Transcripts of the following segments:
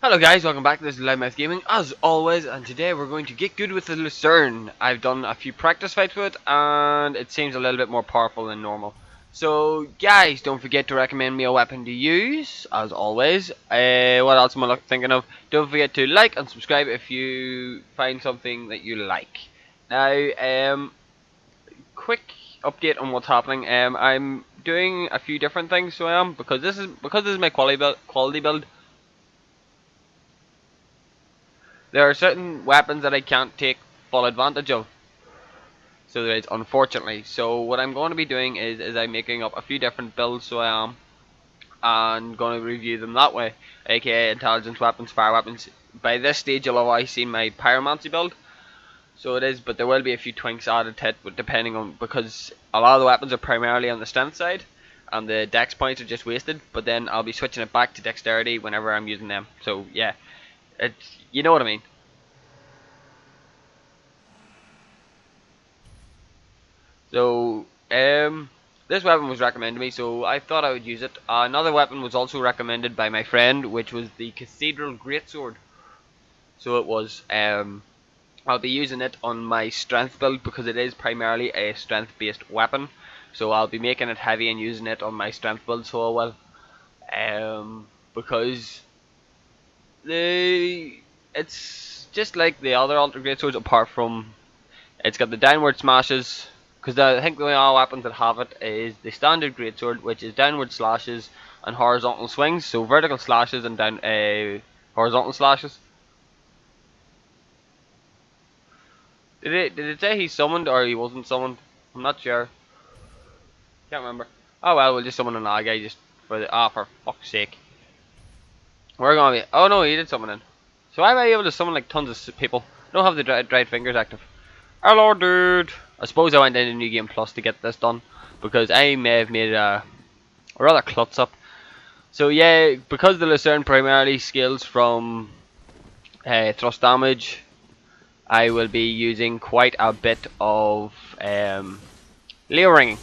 Hello guys, welcome back to this Loudmouth Gaming as always, and today we're going to get good with the Lucerne. I've done a few practice fights with it and it seems a little bit more powerful than normal. So guys, don't forget to recommend me a weapon to use as always. What else am I thinking of? Don't forget to like and subscribe if you find something that you like. Now, quick update on what's happening. I'm doing a few different things, so I am, because this is my quality build. There are certain weapons that I can't take full advantage of. So there is, unfortunately. So what I'm going to be doing is I'm making up a few different builds, so I am, and going to review them that way. AKA intelligence weapons, fire weapons. By this stage you'll have already seen my pyromancy build. So it is, but there will be a few twinks added to it, but depending on, because a lot of the weapons are primarily on the strength side, and the dex points are just wasted, but then I'll be switching it back to dexterity whenever I'm using them. So yeah. You know what I mean. So, this weapon was recommended to me, so I thought I would use it. Another weapon was also recommended by my friend, which was the Cathedral Greatsword. So it was, I'll be using it on my strength build because it is primarily a strength-based weapon. So I'll be making it heavy and using it on my strength build, so I will. Because it's just like the other Ultra Greatswords, apart from it's got the downward smashes. Because I think the only weapons that have it is the standard greatsword, which is downward slashes and horizontal swings. So vertical slashes and horizontal slashes. Did it say he summoned or he wasn't summoned? I'm not sure. Can't remember. Oh well, we'll just summon an guy just for the for fuck's sake. We're gonna be. Oh no, he did summon in. So why am I able to summon like tons of people? I don't have the dried fingers active. Hello, dude. I suppose I went into New Game Plus to get this done because I may have made a rather klutz up. So yeah, because the Lucerne primarily scales from thrust damage, I will be using quite a bit of Leo ringing.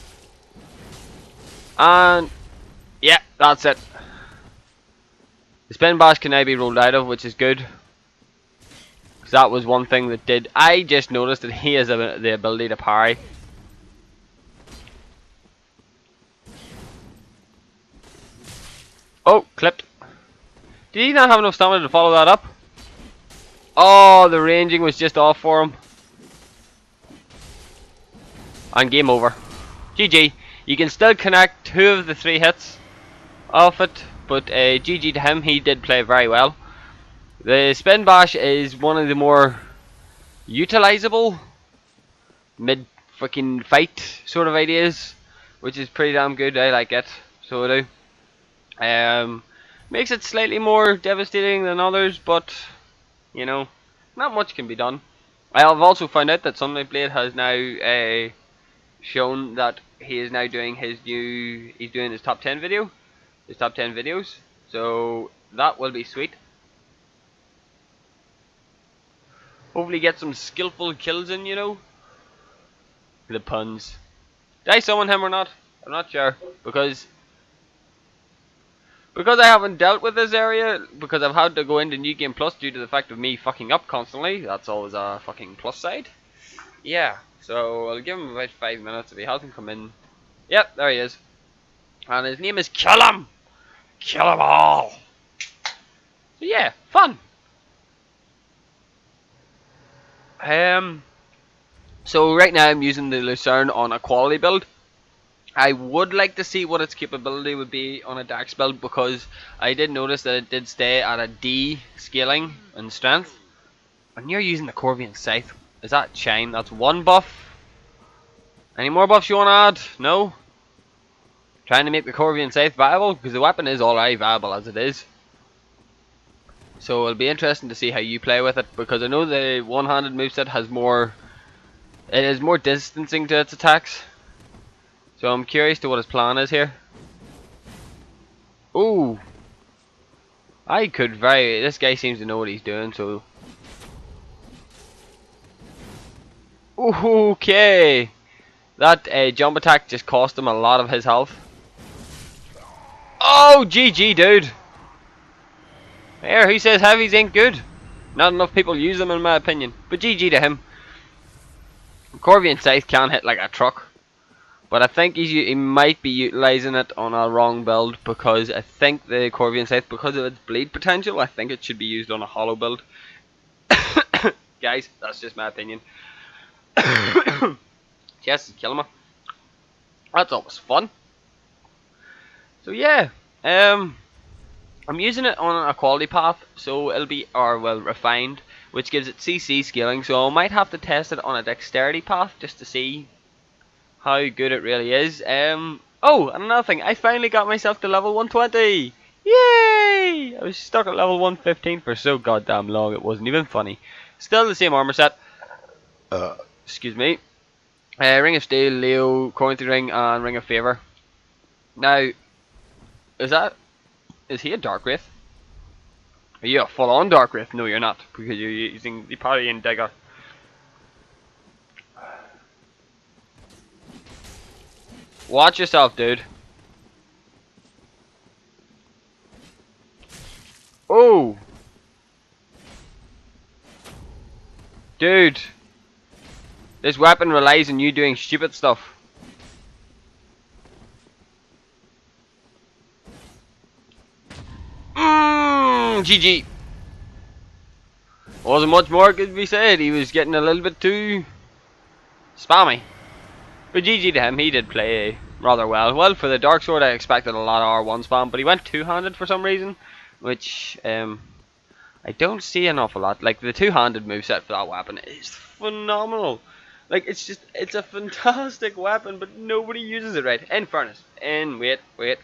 And yeah, that's it. The spin bash can now be rolled out of, which is good. That was one thing that did. I just noticed that he has the ability to parry. Oh, clipped. Did he not have enough stamina to follow that up? Oh, the ranging was just off for him. And game over. GG. You can still connect 2 of the 3 hits off it, but GG to him. He did play very well. The spin bash is one of the more utilizable mid freaking fight sort of ideas, which is pretty damn good. I like it, so I do. Makes it slightly more devastating than others, but you know, not much can be done. I have also found out that Sunlight Blade has now shown that he is now doing he's doing his top 10 video, his top 10 videos, so that will be sweet. Hopefully get some skillful kills in, you know. The puns. Did I summon him or not? I'm not sure, because I haven't dealt with this area, because I've had to go into New Game Plus due to the fact of me fucking up constantly. That's always a fucking plus side. Yeah, so I'll give him about 5 minutes if he hasn't come in. Yep, there he is. And his name is Kill Him! Kill 'em all! So yeah, fun! So right now I'm using the Lucerne on a quality build. I would like to see what its capability would be on a dex build, because I did notice that it did stay at a D scaling and strength. And you're using the Corvian Scythe. Is that Shine? That's 1 buff. Any more buffs you want to add? No? Trying to make the Corvian Scythe viable, because the weapon is already viable as it is. So it'll be interesting to see how you play with it, because I know the one-handed moveset has more. It is more distancing to its attacks. So I'm curious to what his plan is here. Ooh. This guy seems to know what he's doing, so. Okay. That jump attack just cost him a lot of his health. Oh, GG, dude. Here, who says heavies ain't good? Not enough people use them in my opinion. But GG to him. Corvian Scythe can hit like a truck. But I think he might be utilising it on a wrong build, because I think the Corvian Scythe, because of its bleed potential, I think it should be used on a hollow build. Guys, that's just my opinion. Yes, killing me. That's always fun. So yeah, I'm using it on a quality path, so it'll be refined, which gives it CC scaling. So I might have to test it on a dexterity path just to see how good it really is. Oh, and another thing, I finally got myself to level 120. Yay! I was stuck at level 115 for so goddamn long. It wasn't even funny. Still the same armor set. Excuse me. Ring of Steel, Leo, Corinthian Ring, and Ring of Favor. Now, is he a Dark Wraith? Are you a full-on Dark Wraith? No, you're not, because you're using the Party and Dagger. Watch yourself, dude. Oh! Dude! This weapon relies on you doing stupid stuff. GG. Wasn't much more could be said. He was getting a little bit too spammy. But GG to him, he did play rather well. Well, for the Dark Sword, I expected a lot of R1 spam, but he went two-handed for some reason, which I don't see an awful lot. Like, the two-handed moveset for that weapon is phenomenal. Like, it's a fantastic weapon, but nobody uses it right. In fairness,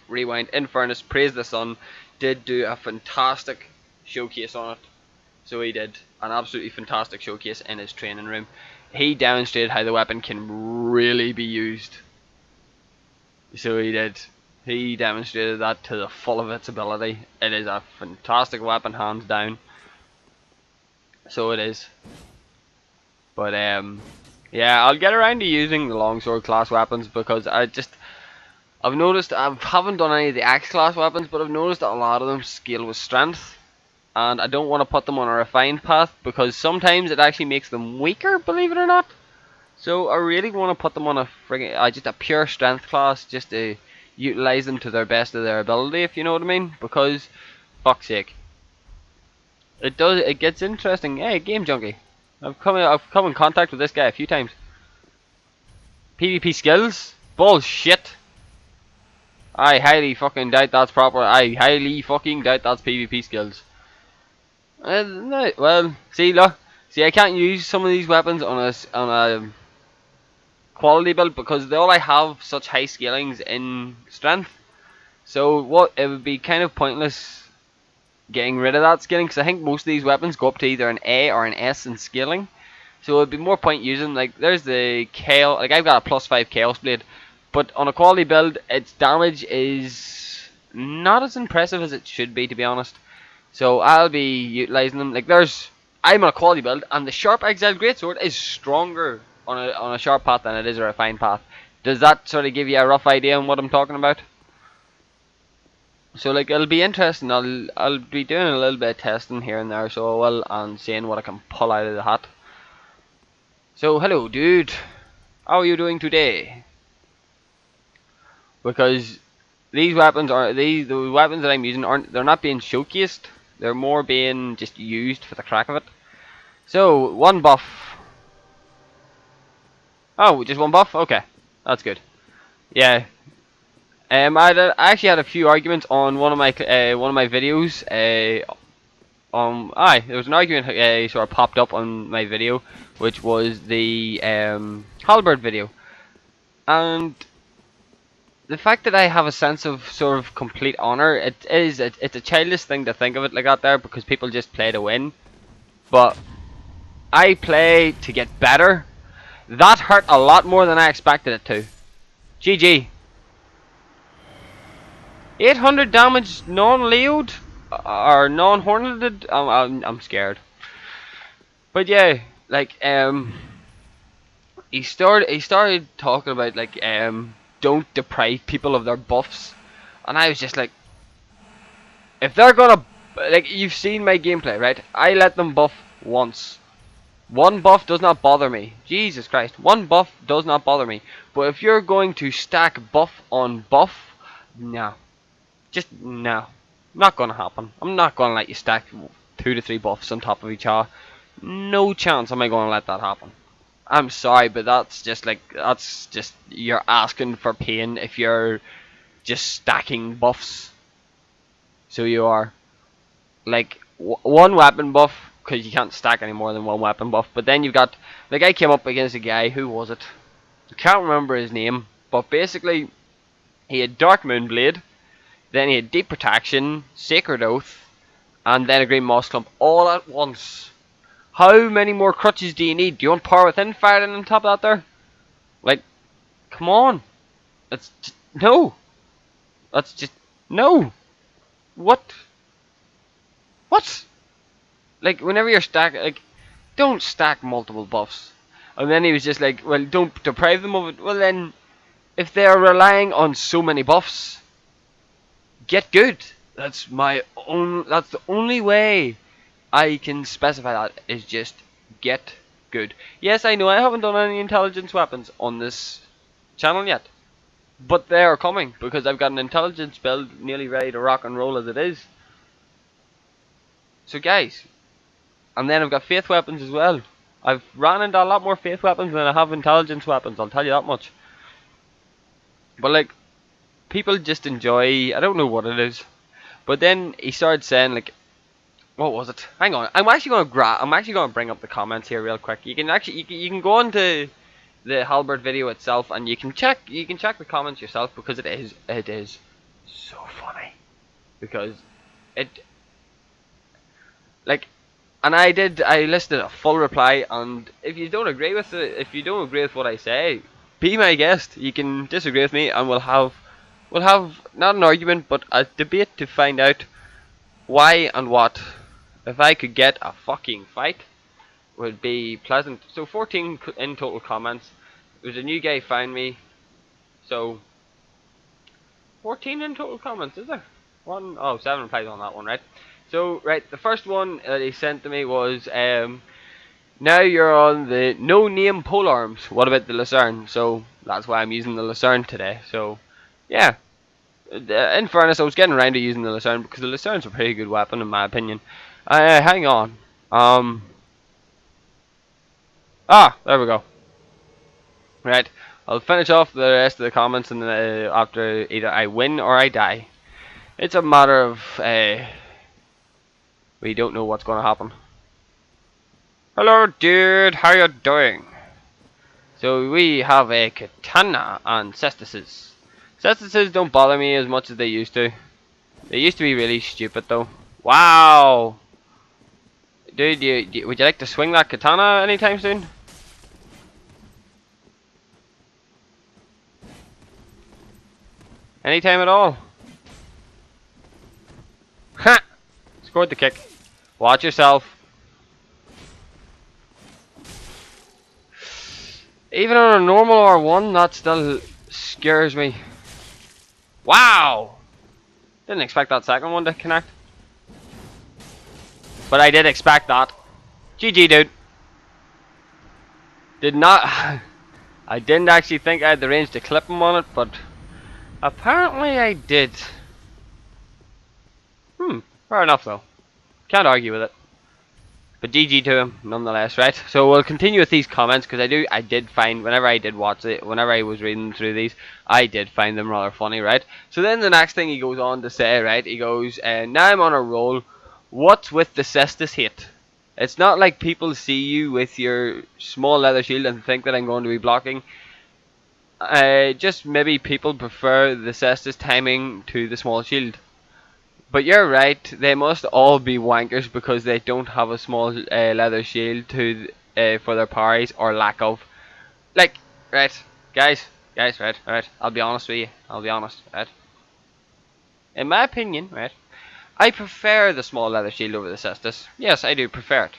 rewind. In fairness, Praise the Sun did do a fantastic showcase on it. So he did an absolutely fantastic showcase in his training room. He demonstrated how the weapon can really be used. So he did. He demonstrated that to the full of its ability. It is a fantastic weapon, hands down. So it is. But yeah, I'll get around to using the longsword class weapons, because I've noticed I haven't done any of the axe class weapons, but I've noticed that a lot of them scale with strength. And I don't want to put them on a refined path, because sometimes it actually makes them weaker, believe it or not. So I really want to put them on a just a pure strength class, just to utilize them to their best of their ability, if you know what I mean. Because, fuck's sake, it gets interesting. Hey, Game Junkie, I've come in contact with this guy a few times. PvP skills? Bullshit. I highly fucking doubt that's proper. I highly fucking doubt that's PvP skills. No, well, look, I can't use some of these weapons on a quality build, because all I have such high scalings in strength. So it would be kind of pointless getting rid of that scaling, because I think most of these weapons go up to either an A or an S in scaling. So it would be more point using, like, there's the Chaos, like I've got a +5 Chaos Blade, but on a quality build, its damage is not as impressive as it should be, to be honest. So I'll be utilising them. Like, I'm on a quality build, and the Sharp Exile Greatsword is stronger on a sharp path than it is a refined path. Does that sort of give you a rough idea on what I'm talking about? So, like, it'll be interesting. I'll be doing a little bit of testing here and there, so I will, and seeing what I can pull out of the hat. So, hello, dude. How are you doing today? Because these weapons the weapons that I'm using they're not being showcased. They're more being just used for the crack of it. So, one buff. Oh, just one buff? Okay, that's good. Yeah. I actually had a few arguments on one of my videos. There was an argument sort of popped up on my video, which was the halberd video, and the fact that I have a sense of sort of complete honor, it's a childish thing to think of it like that there, because people just play to win, but I play to get better. That hurt a lot more than I expected it to. GG. 800 damage non-leod or non-horneted. I'm scared. But yeah, like he started talking about, like, don't deprive people of their buffs, and I was just like, if they're gonna But like, you've seen my gameplay, right? I let them buff once. One buff does not bother me. Jesus Christ. One buff does not bother me. But if you're going to stack buff on buff, no. Just no. Not gonna happen. I'm not gonna let you stack 2 to 3 buffs on top of each other. No chance am I gonna let that happen. I'm sorry, but that's just you're asking for pain if you're just stacking buffs. So you are. Like, one weapon buff, because you can't stack any more than one weapon buff. But then you've got, like, I came up against a guy, who was it? I can't remember his name, but basically, he had Dark Moonblade, then he had Deep Protection, Sacred Oath, and then a Green Moss Clump, all at once. How many more crutches do you need? Do you want Power Within firing on top of that there? Like, come on. That's just, no. That's just, no. What? What? Like, whenever you're stacking, like, don't stack multiple buffs. And then he was just like, well, don't deprive them of it. Well then, if they're relying on so many buffs, get good. That's the only way I can specify that, is just get good. Yes, I know I haven't done any intelligence weapons on this channel yet. But they are coming, because I've got an intelligence build nearly ready to rock and roll as it is. So guys, and then I've got faith weapons as well. I've ran into a lot more faith weapons than I have intelligence weapons, I'll tell you that much. But like, people just enjoy, I don't know what it is. But then he started saying, like, what was it? Hang on, I'm actually gonna bring up the comments here real quick. You can actually you can go on to the Halberd video itself and you can check the comments yourself, because it is so funny. Because it, like, and I listed a full reply, and if you don't agree with what I say, be my guest. You can disagree with me, and we'll have not an argument, but a debate to find out why and what. If I could get a fucking fight, would be pleasant. So 14 in total comments. There's a new guy found me, so 14 in total comments, is there? 7 replies on that one, right? So, right, the first one that he sent to me was, now you're on the no-name polearms. What about the Lucerne? So, that's why I'm using the Lucerne today. So, yeah. In fairness, I was getting around to using the Lucerne, because the Lucerne's a pretty good weapon, in my opinion. Hang on. There we go. Right, I'll finish off the rest of the comments, and after either I win or I die. It's a matter of, we don't know what's going to happen. Hello dude, how you doing? So we have a katana and cestices. Cestices don't bother me as much as they used to. They used to be really stupid though. Wow! Dude, would you like to swing that katana anytime soon? Anytime at all? Ha! Scored the kick. Watch yourself. Even on a normal R1, that still scares me. Wow! Didn't expect that second one to connect. But I did expect that. GG, dude. Did not... I didn't actually think I had the range to clip him on it, but apparently I did. Fair enough though. Can't argue with it. But GG to him, nonetheless, right? So we'll continue with these comments, because I did find, whenever I did watch it, whenever I was reading through these, I did find them rather funny, right? So then the next thing he goes on to say, right? He goes, now I'm on a roll. What's with the cestus hate? It's not like people see you with your small leather shield and think that I'm going to be blocking. Just maybe people prefer the cestus timing to the small shield. But you're right, they must all be wankers because they don't have a small leather shield to for their parries, or lack of. Like, right, guys, right, I'll be honest with you, right. In my opinion, right, I prefer the small leather shield over the cestus. Yes, I do prefer it.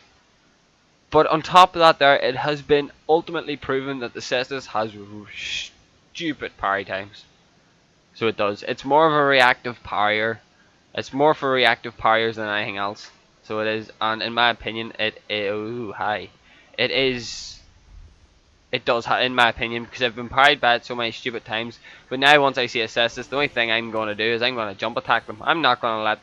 But on top of that there, it has been ultimately proven that the cestus has stupid parry times. So it does. It's more of a reactive parrier. It's more for reactive parriers than anything else. So it is, and in my opinion, it it is. It does, in my opinion, because I've been parried by it so many stupid times. But now, once I see assist, the only thing I'm going to do is I'm going to jump attack them. I'm not going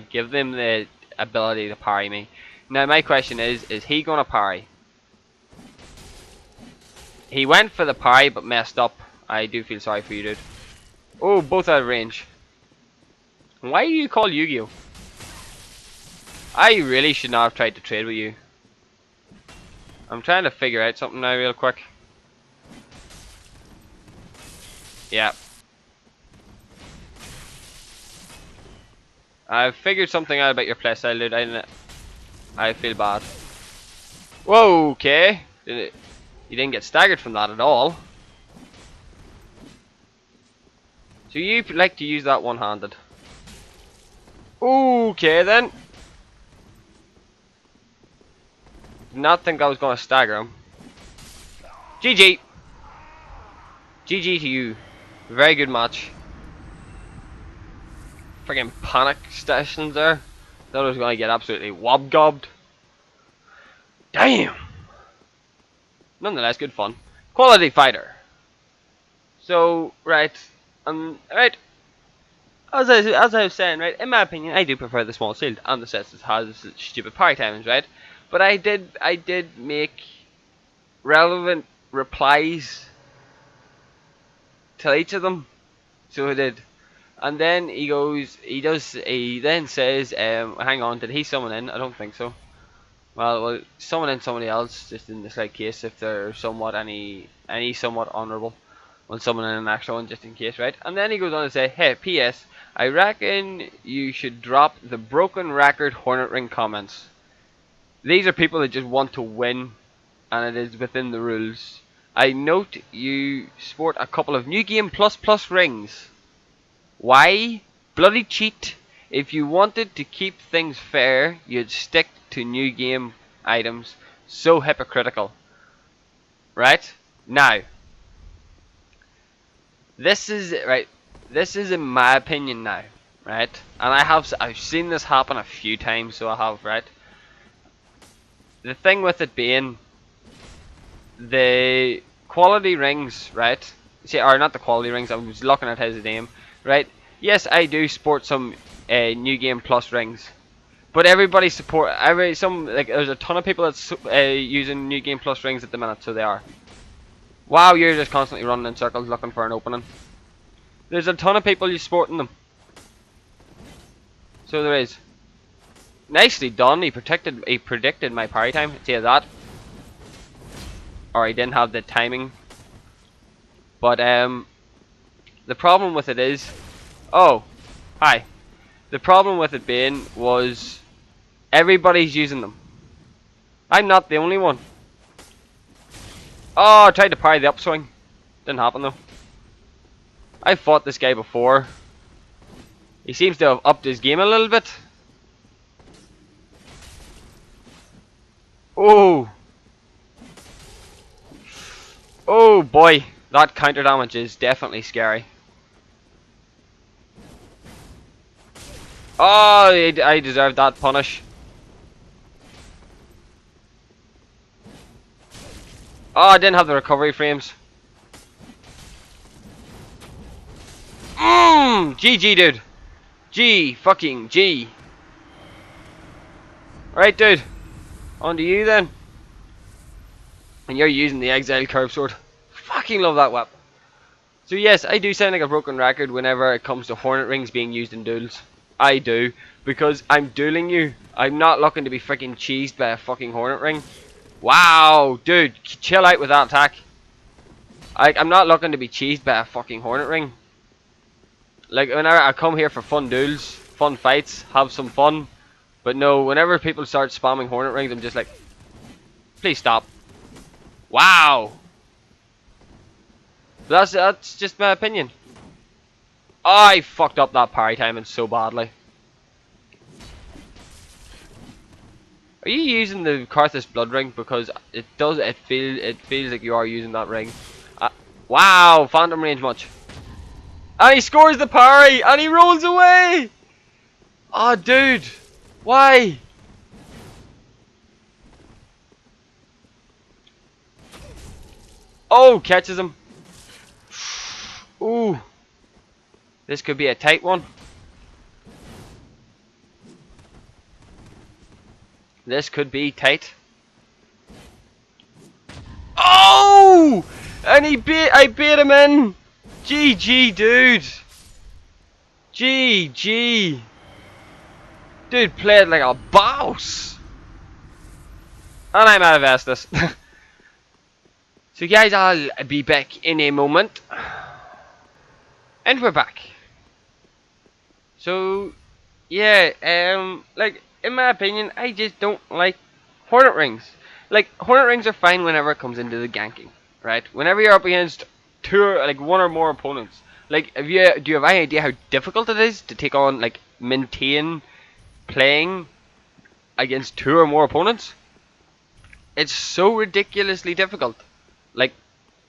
to give them the ability to parry me. Now, my question is he going to parry? He went for the parry, but messed up. I do feel sorry for you, dude. Oh, both out of range. Why do you call Yu-Gi-Oh? I really should not have tried to trade with you. I'm trying to figure out something now real quick. Yeah. I've figured something out about your playstyle, dude. I feel bad. Whoa, okay. You didn't get staggered from that at all. So you like to use that one-handed. Okay then. Did not think I was going to stagger him. GG. GG to you. Very good match. Friggin' panic stations there. Thought I was going to get absolutely wobgobbed. Damn. Nonetheless, good fun. Quality fighter. So, right. Right. As I was saying, right, in my opinion, I do prefer the small shield and the sets that has stupid parry timings, right? But I did make relevant replies to each of them, so I did. And then he then says, hang on, did he summon in? I don't think so. Well, summon in somebody else, just in this like case, if they're somewhat any somewhat honourable. When summoning an actual one, just in case, right? And then he goes on to say, hey, P.S. I reckon you should drop the broken record Hornet Ring comments. These are people that just want to win, and it is within the rules. I note you sport a couple of New Game Plus Plus rings. Why? Bloody cheat. If you wanted to keep things fair, you'd stick to New Game items. So hypocritical. Right? Now, this is in my opinion now, right? And I've seen this happen a few times, so I have, right? The thing with it being the quality rings, right? See, or not the quality rings. I was looking at his name, right? Yes, I do sport some New Game Plus rings, but everybody there's a ton of people that's using New Game Plus rings at the minute, so they are. Wow, you're just constantly running in circles looking for an opening. There's a ton of people sporting them. So there is. Nicely done. He predicted my parry time. See that? Or he didn't have the timing. But the problem with it is, oh, hi. The problem with it being was everybody's using them. I'm not the only one. Oh, I tried to parry the upswing. Didn't happen though. I fought this guy before. He seems to have upped his game a little bit. Oh. Oh boy. That counter damage is definitely scary. Oh, I deserved that punish. Oh, I didn't have the recovery frames. GG, dude. G, fucking G. Right, dude. On to you then. And you're using the Exile Curve Sword. Fucking love that weapon. So yes, I do sound like a broken record whenever it comes to Hornet Rings being used in duels. I do. Because I'm dueling you. I'm not looking to be freaking cheesed by a fucking Hornet Ring. Wow, dude. Chill out with that attack. I'm not looking to be cheesed by a fucking Hornet Ring. Like, whenever I come here for fun duels, fun fights, have some fun. But no, whenever people start spamming Hornet Rings, I'm just like, please stop. Wow. That's just my opinion. I fucked up that parry timing so badly. Are you using the Karthus Blood Ring? Because it feels like you are using that ring. Wow, Phantom range much. And he scores the parry, and he rolls away! Oh, dude! Why? Oh, catches him. Ooh. This could be a tight one. This could be tight. Oh! And I bait him in. GG, dude. GG. Dude played like a boss. And I'm out of Estus. So guys, I'll be back in a moment. And we're back. So, yeah, like, in my opinion, I just don't like Hornet Rings. Like, Hornet Rings are fine whenever it comes into the ganking, right? Whenever you're up against one or more opponents. Like, do you have any idea how difficult it is to take on, like, maintain playing against 2 or more opponents? It's so ridiculously difficult. Like,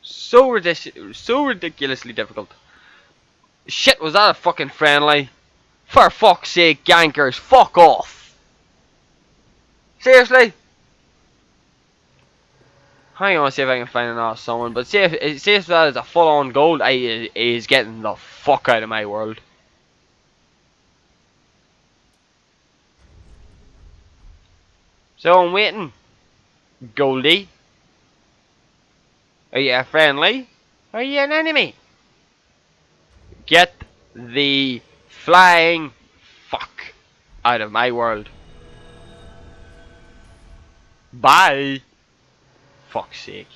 so ridiculously difficult. Shit, was that a fucking friendly? For fuck's sake, gankers, fuck off! Seriously? Hang on, see if I can find another someone. But see if that is a full-on gold, is getting the fuck out of my world. So I'm waiting. Goldie, are you a friendly? Are you an enemy? Get the flying fuck out of my world. Bye. Fuck's sake.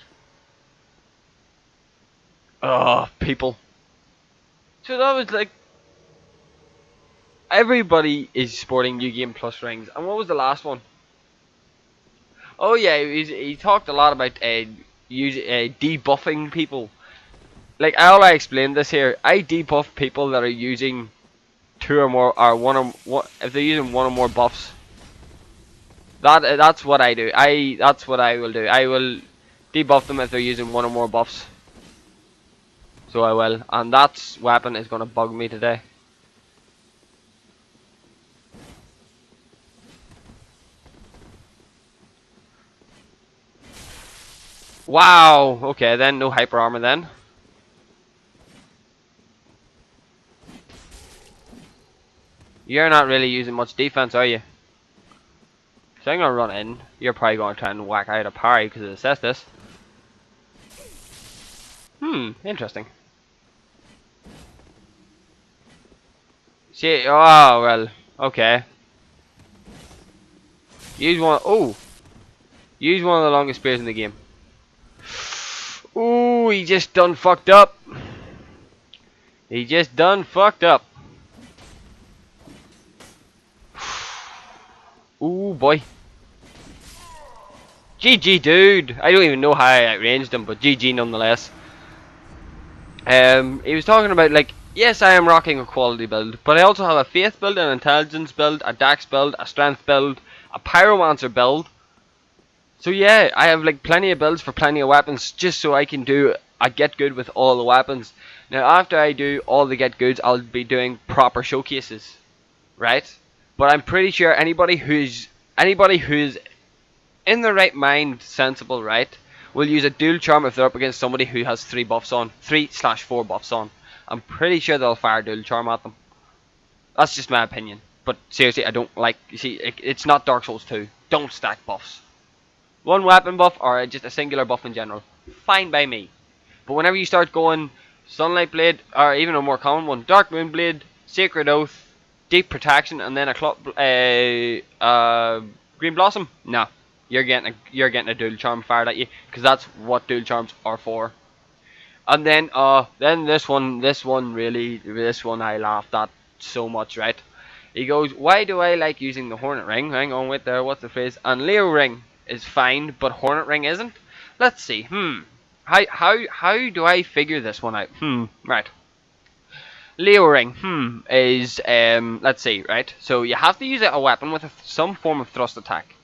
Ugh, people. So that was like, everybody is sporting New Game Plus rings. And what was the last one? Oh yeah, he talked a lot about debuffing people. Like, how I explained this here, I debuff people that are using 2 or more, or if they're using 1 or more buffs. That's what I do. That's what I will do. I will debuff them if they're using 1 or more buffs. So I will, and that weapon is gonna bug me today. Wow. Okay, then no hyper armor then. You're not really using much defense, are you? So I'm gonna run in. You're probably gonna try and whack out a parry because it says this. Interesting. See, oh well, okay. Use one. Oh, use one of the longest spears in the game. Ooh, he just done fucked up. He just done fucked up. Ooh boy. GG, dude. I don't even know how I outranged him, but GG nonetheless. He was talking about, like, yes, I am rocking a quality build, but I also have a faith build, an intelligence build, a dex build, a strength build, a pyromancer build. So yeah, I have like plenty of builds for plenty of weapons, just so I can do a get good with all the weapons. Now after I do all the get goods, I'll be doing proper showcases, right? But I'm pretty sure anybody who's in the right mind, sensible, right, will use a dual charm if they're up against somebody who has 3 buffs on, 3/4 buffs on. I'm pretty sure they'll fire dual charm at them. That's just my opinion. But seriously, I don't like. You see, it's not Dark Souls 2. Don't stack buffs. One weapon buff or just a singular buff in general, fine by me. But whenever you start going Sunlight Blade, or even a more common one, Dark Moon Blade, Sacred Oath, Deep Protection, and then a Green Blossom, nah, you're getting a dual charm fired at you, because that's what dual charms are for. And then this one I laughed at so much, right? He goes, why do I like using the Hornet Ring? Hang on, wait there, what's the phrase? And Leo Ring is fine, but Hornet Ring isn't? Let's see, How do I figure this one out? Right. Leo Ring, is, let's see, right? So you have to use a weapon with some form of thrust attack.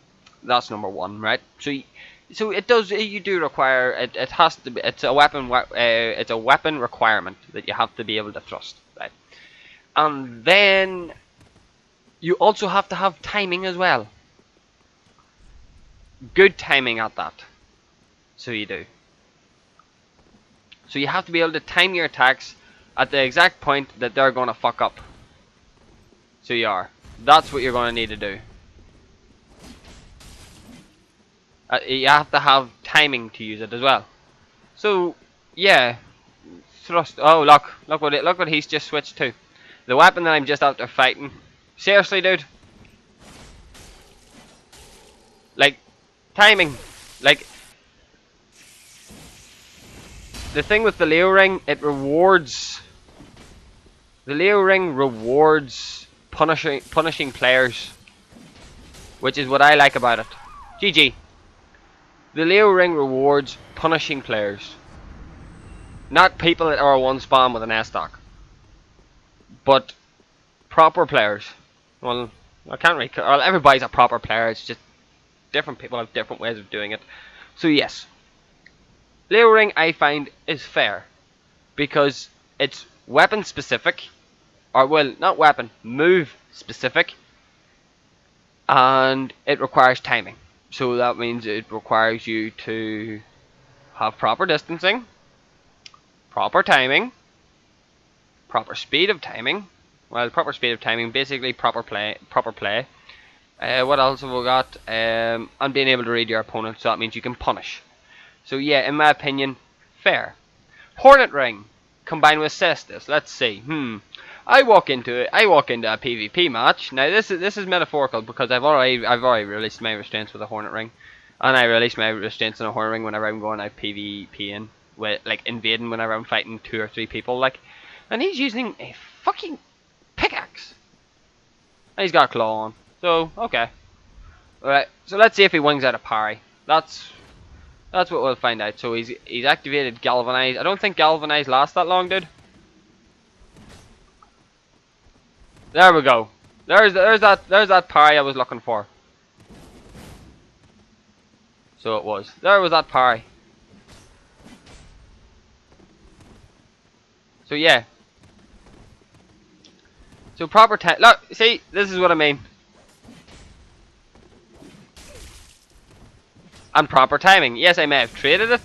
That's number 1, right? So it does, you do require, it has to be, it's a weapon requirement that you have to be able to thrust, right? And then you also have to have timing as well. Good timing at that. So you do. So you have to be able to time your attacks at the exact point that they're going to fuck up. So you are. That's what you're going to need to do. You have to have timing to use it as well. So yeah, thrust. Oh look what he's just switched to. The weapon that I'm just after fighting. Seriously, dude. Like timing. Like the thing with the Leo ring, it rewards. The Leo ring rewards punishing players, which is what I like about it. GG. The Leo ring rewards punishing players, not people that are one spam with an S stock, but proper players. Well, I can't really. Well, everybody's a proper player. It's just different people have different ways of doing it. So yes, Leo ring I find is fair because it's weapon specific, or well, not weapon, move specific, and it requires timing. So that means it requires you to have proper distancing, proper timing, proper speed of timing. Well, proper speed of timing, basically proper play. What else have we got? And being able to read your opponent, so that means you can punish. So yeah, in my opinion, fair. Hornet ring combined with cestus. Let's see. I walk into a PvP match. Now this is metaphorical because I've already released my restraints with a hornet ring, and I release my restraints in a hornet ring whenever I'm going out PvPing with like invading whenever I'm fighting 2 or 3 people like, and he's using a fucking pickaxe. And he's got a claw on. So okay. Alright, so let's see if he wings out a parry. That's what we'll find out. So he's activated galvanize. I don't think galvanize lasts that long, dude. There we go. There's that parry I was looking for. So it was. There was that parry. So yeah. So proper time. Look, see, this is what I mean. And proper timing. Yes, I may have traded it.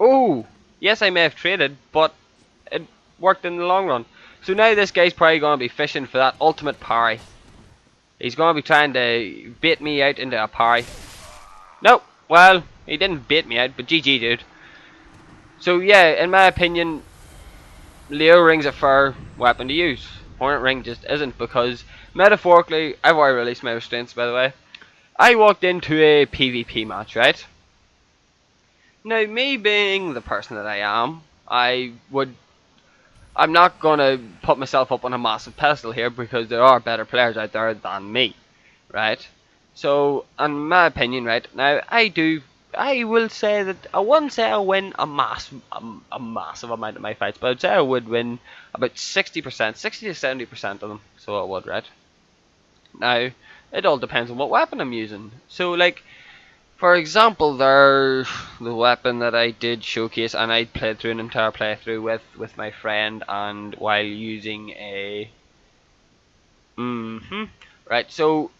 Oh, yes, I may have traded, but it worked in the long run. So now this guy's probably going to be fishing for that ultimate parry. He's going to be trying to bait me out into a parry. Nope. Well, he didn't bait me out, but GG, dude. So yeah, in my opinion, Leo ring's a fair weapon to use. Hornet ring just isn't, because metaphorically, I've already released my restraints, by the way. I walked into a PvP match, right? Now, me being the person that I am, I'm not gonna put myself up on a massive pedestal here, because there are better players out there than me, right? So, in my opinion, right now, I will say that I wouldn't say I win a massive amount of my fights, but I'd say I would win about 60%, 60 to 70% of them. So I would, right? Now, it all depends on what weapon I'm using. So, like, for example, there's the weapon that I did showcase, and I played through an entire playthrough with my friend, and while using a right. So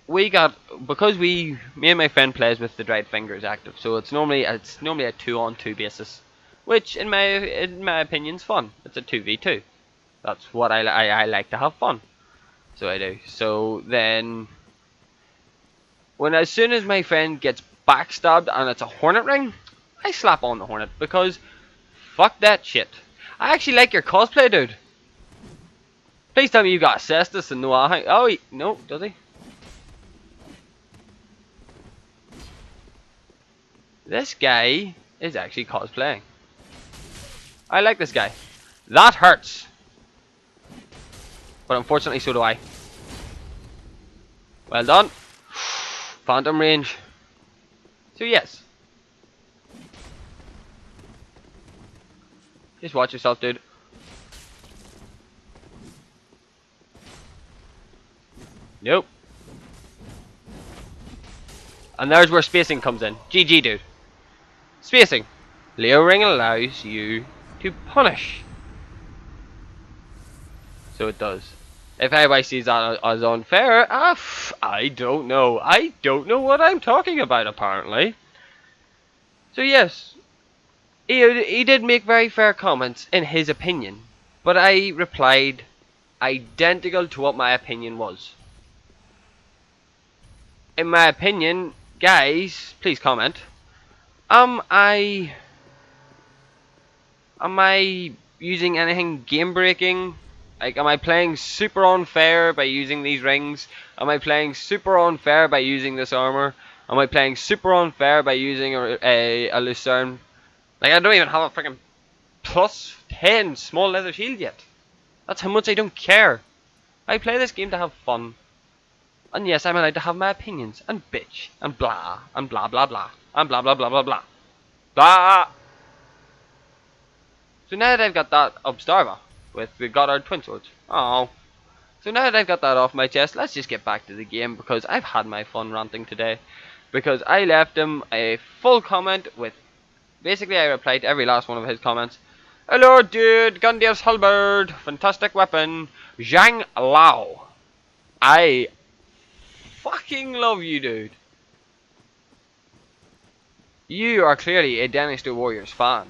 because me and my friend plays with the dried fingers active, so it's normally a 2-on-2 basis, which in my opinion is fun. It's a 2v2. That's what I like to have fun. So I do. So then, as soon as my friend gets backstabbed and it's a hornet ring, I slap on the hornet, because fuck that shit. I actually like your cosplay, dude. Please tell me you got cestus and no ahang. Oh, no, does he? This guy is actually cosplaying. I like this guy. That hurts. But unfortunately, so do I. Well done. Phantom range. So yes. Just watch yourself, dude. Nope. And there's where spacing comes in. GG, dude. Spacing. Leo ring allows you to punish. So it does. If anybody sees that as unfair, I don't know. I don't know what I'm talking about, apparently. So yes, he did make very fair comments in his opinion, but I replied identical to what my opinion was. In my opinion, guys, please comment. Am I using anything game breaking? Like, am I playing super unfair by using these rings? Am I playing super unfair by using this armor? Am I playing super unfair by using a Lucerne? Like, I don't even have a freaking plus 10 small leather shield yet. That's how much I don't care. I play this game to have fun. And yes, I'm allowed to have my opinions and bitch and blah and blah blah blah and blah blah blah blah blah. Blah! So now that I've got that Obstarva, we got our twin swords. Oh. So now that I've got that off my chest, let's just get back to the game because I've had my fun ranting today. Because I left him a full comment with, basically I replied to every last one of his comments. Hello dude, Gundir's halberd, fantastic weapon, Zhang Lao. I fucking love you, dude. You are clearly a Dynasty Warriors fan.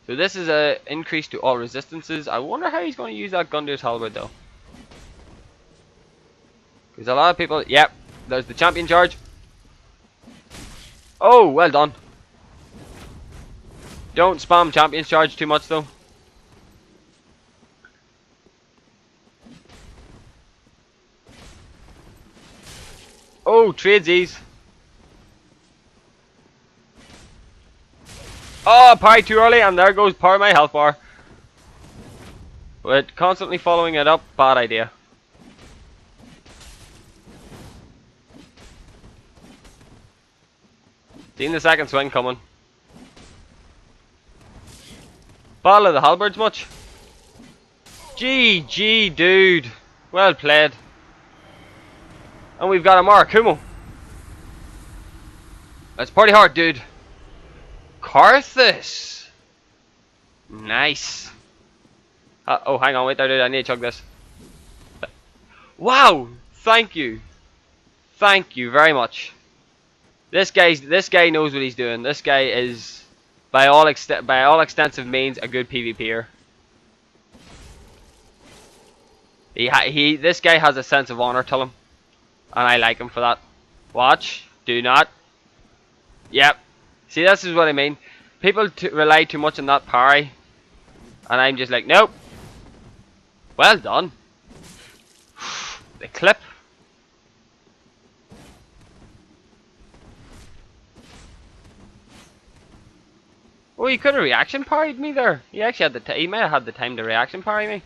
So this is a increase to all resistances. I wonder how he's going to use that Gundir's halberd though. Because a lot of people, yep, there's the champion charge. Oh, well done. Don't spam champion charge too much though. Oh, tradesies. Oh, parry too early, and there goes part of my health bar. But constantly following it up, bad idea. Seen the second swing coming. Battle of the halberds much? GG, dude. Well played. And we've got a Marakumo. That's pretty hard, dude. Karthus. Nice. Oh, hang on, wait there, dude. I need to chug this. Wow. Thank you. Thank you very much. This guy knows what he's doing. This guy is, by all extensive means, a good PvPer. This guy has a sense of honor to him, and I like him for that. Watch. Do not. Yep. See, this is what I mean. People rely too much on that parry, and I'm just like, nope. Well done. The clip. Oh, he could have reaction parried me there. He actually had he might have had the time to reaction parry me.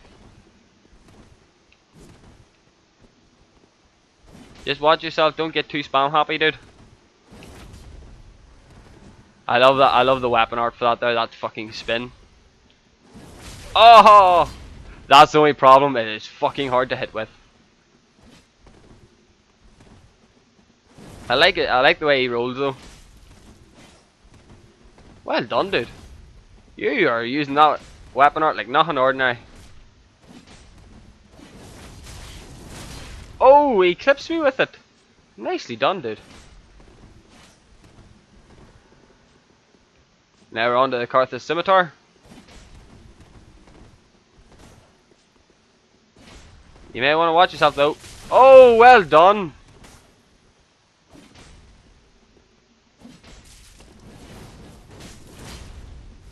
Just watch yourself. Don't get too spam happy, dude. I love that. I love the weapon art for that there. That fucking spin. Oh, that's the only problem. It is fucking hard to hit with. I like it. I like the way he rolls though. Well done, dude. You are using that weapon art like nothing ordinary. Oh, he clips me with it. Nicely done, dude. Now we're on to the Karthus Scimitar. You may want to watch yourself though. Oh, well done.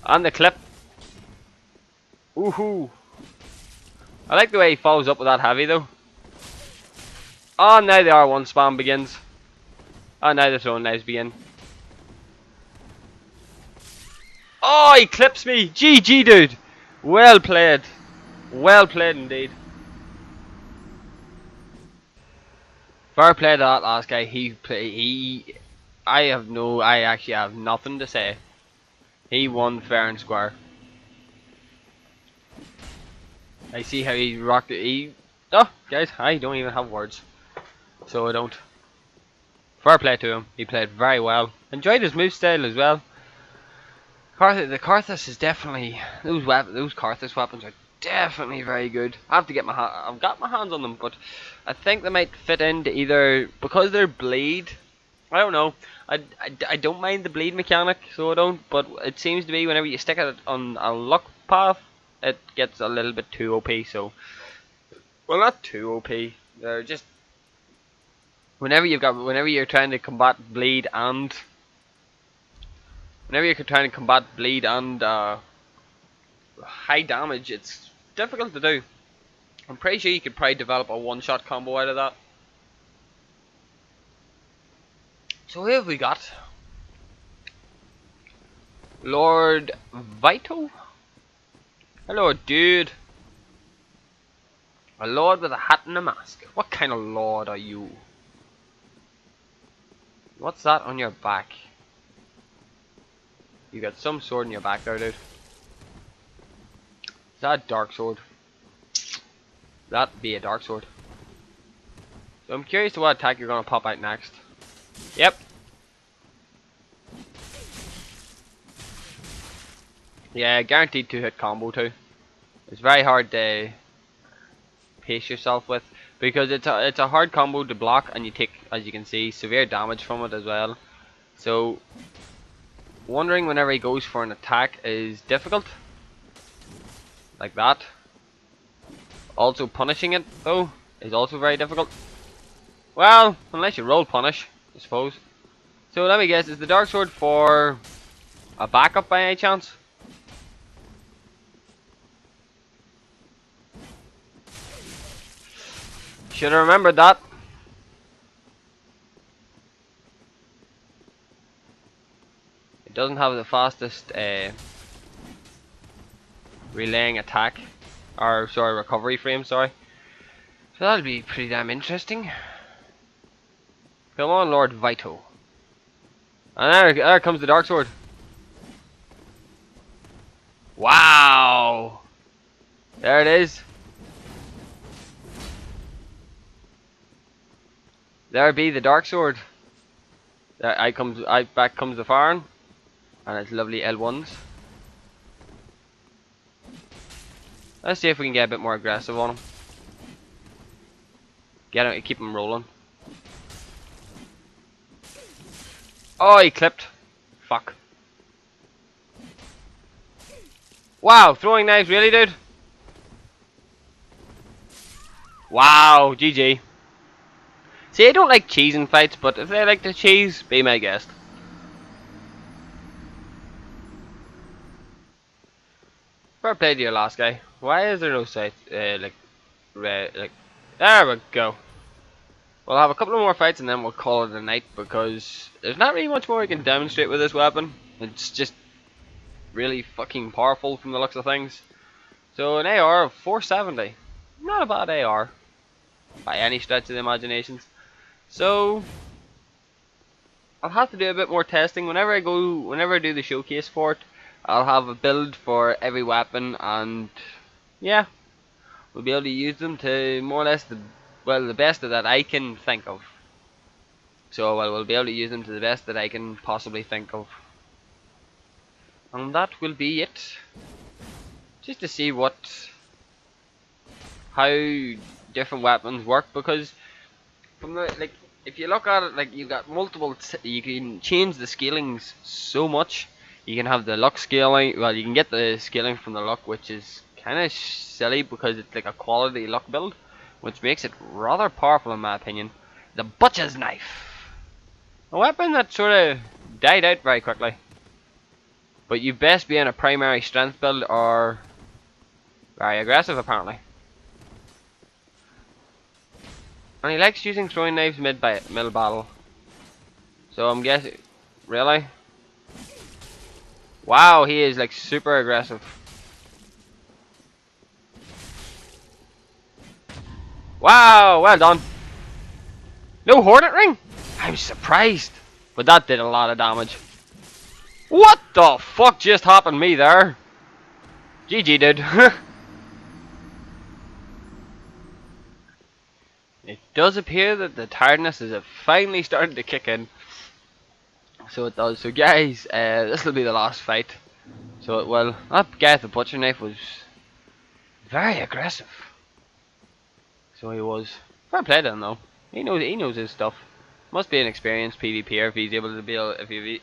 And the clip. Woohoo. I like the way he follows up with that heavy though. Oh, now the R1 spam begins. Oh, now the throwing knives begin. Oh, he clips me. GG, dude. Well played. Well played indeed. Fair play to that last guy. I actually have nothing to say. He won fair and square. I see how he rocked it. Oh, guys, I don't even have words. So I don't. Fair play to him. He played very well. Enjoyed his move style as well. The Karthus is definitely, those Karthus weapons are definitely very good. I have to get I've got my hands on them, but I think they might fit into either because they're bleed. I don't know. I don't mind the bleed mechanic, so I don't. But it seems to be whenever you stick it on a luck path, it gets a little bit too OP. So, well, not too OP. They're just whenever you're trying to combat bleed and high damage, it's difficult to do. I'm pretty sure you could probably develop a one-shot combo out of that. So who have we got? Lord Vito? Hello, dude. A lord with a hat and a mask. What kind of lord are you? What's that on your back? You got some sword in your back there, dude. Is that a dark sword? That'd be a dark sword. So I'm curious to what attack you're gonna pop out next. Yep. Yeah, guaranteed 2-hit combo too. It's very hard to pace yourself with because it's a hard combo to block, and you take, as you can see, severe damage from it as well. So wondering whenever he goes for an attack is difficult, like that. Also punishing it though is also very difficult. Well, unless you roll punish, I suppose. So let me guess, is the dark sword for a backup by any chance? Should have remembered that. It doesn't have the fastest relaying attack, or sorry, recovery frame, sorry. So that'll be pretty damn interesting. Come on, Lord Vito. And there comes the dark sword. Wow! There it is. There be the dark sword. Back comes the Farn, and its lovely L1s. Let's see if we can get a bit more aggressive on him. Get him, keep him rolling. Oh, he clipped. Fuck. Wow, throwing knives, really, dude? Wow, GG. See, I don't like cheesing fights, but if they like to cheese, be my guest. Fair play to your last guy. Why is there no sight? Like, there we go. We'll have a couple of more fights and then we'll call it a night, because there's not really much more we can demonstrate with this weapon. It's just really fucking powerful from the looks of things. So an AR of 470, not a bad AR by any stretch of the imaginations. So I'll have to do a bit more testing whenever I do the showcase for it. I'll have a build for every weapon, and yeah, we'll be able to use them to more or less the best that I can think of. So we'll be able to use them to the best that I can possibly think of. And that will be it. Just to see how different weapons work, because from the if you look at it, like, you've got multiple, you can change the scalings so much. You can have the luck scaling, well, you can get the scaling from the luck, which is kind of silly because it's like a quality luck build, which makes it rather powerful in my opinion. The Butcher's Knife, a weapon that sort of died out very quickly, but you best be in a primary strength build or very aggressive apparently. And he likes using throwing knives middle battle. So I'm guessing, really? Wow, he is like super aggressive. Wow, well done. No Hornet Ring? I'm surprised. But that did a lot of damage. What the fuck just happened to me there? GG, dude. It does appear that the tiredness is finally starting to kick in. So it does. So guys, this will be the last fight. So that guy with the butcher knife was Very aggressive. So he was. Fair play to him though. He knows his stuff. Must be an experienced PvPer if he's able to be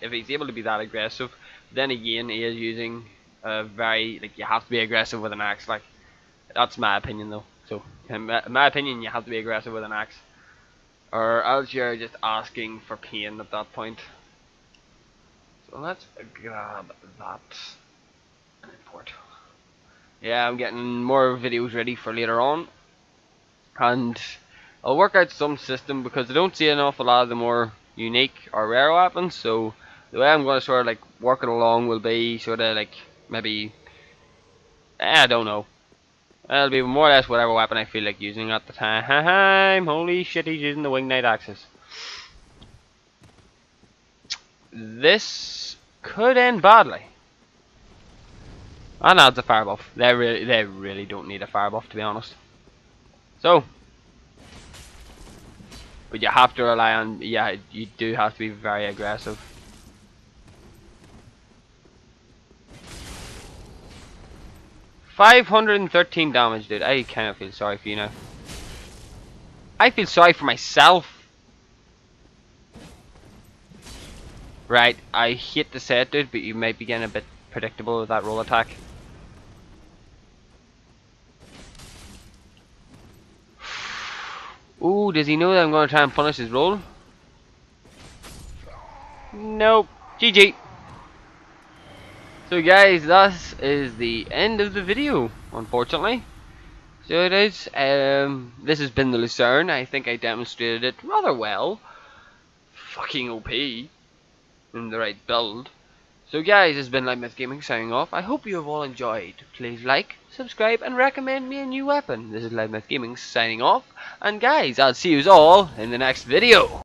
if he's able to be that aggressive. Then again, he is using a very like you have to be aggressive with an axe. Like that's my opinion though. So in my opinion, you have to be aggressive with an axe, or else you're just asking for pain at that point. So let's grab that and import. Yeah, I'm getting more videos ready for later on, and I'll work out some system because I don't see an awful lot of the more unique or rare weapons. So the way I'm going to sort of like work it along will be sort of like maybe I don't know. It'll be more or less whatever weapon I feel like using at the time. Holy shit, he's using the wing knight axes. This could end badly. And adds a fire buff. They really don't need a fire buff to be honest. So, but you have to rely on, yeah, you do have to be very aggressive. $513 damage, dude. I kind of feel sorry for you now. I feel sorry for myself. Right, I hate to say it, dude, but you might be getting a bit predictable with that roll attack. Ooh, does he know that I'm going to try and punish his roll? Nope. GG. So guys, that is the end of the video, unfortunately. So it is. This has been the Lucerne. I think I demonstrated it rather well. Fucking OP. In the right build. So guys, this has been LightMyth Gaming signing off. I hope you have all enjoyed. Please like, subscribe, and recommend me a new weapon. This is LightMyth Gaming signing off. And guys, I'll see you all in the next video.